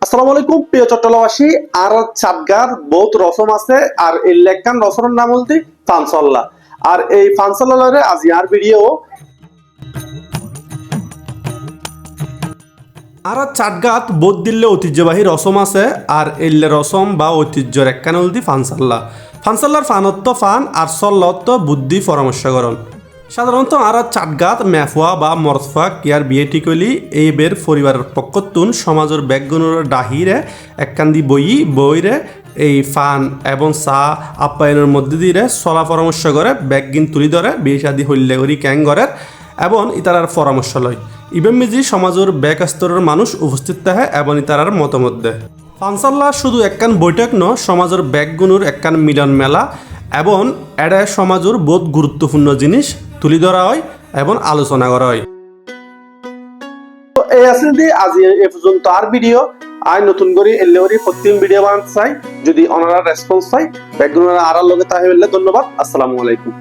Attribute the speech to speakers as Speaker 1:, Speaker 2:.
Speaker 1: আসসালামু আলাইকুম প্রিয় চট্টলাবাসী। আর চাটগার বহুত রসম আছে আর এই লেখান রসমের নাম হলতি ফানসল্লা। আর এই ফানসল্লারে আজি আর ভিডিও আর চাটগাত বোধ দিল্লে ঐতিহ্যবাহী রসম আছে আর এল্লে রসম বা ঐতিহ্যর একখান হলতি ফানসাল্লা। ফানসাল্লার ফানত্ব ফান আর সল্লত বুদ্ধি পরামর্শকরণ। সাধারণত আর চাটগাত মেফুয়া বা মরফা কিয়ার বিয়ে টিকলি এই বের পরিবারের পক্ষতুন সমাজের ব্যাগগুণের ডাহিরে এককান্দি বইরে এই ফান এবং চা আপ্যায়নের মধ্যে দিয়ে চলা পরামর্শ করে ব্যাগগিন তুলি ধরে বিয়ে শাদী হইলে করি ক্যাং করে এবং ইতারার পরামর্শ লয়। ইবেন মিজি সমাজের ব্যাক স্তরের মানুষ উপস্থিত থাকে এবং ইতারার মতামত দেয়। ফানসাল্লা শুধু একখান বৈঠক ন, সমাজের ব্যাগগুণের একখান মিলন মেলা এবং এটা সমাজের বহুত গুরুত্বপূর্ণ জিনিস তুলি ধরা হয় এবং আলোচনা করা হয়। তো এই আসলে দি আজি এ পর্যন্ত আর ভিডিও আই নতুন করে এলেওরি প্রতিদিন ভিডিও বানাতে চাই। যদি ওনারা রেসপন্স পাই ব্যাকগ্রাউন্ডের আড়ার লগে তাহলে ধন্যবাদ। আসসালামু আলাইকুম।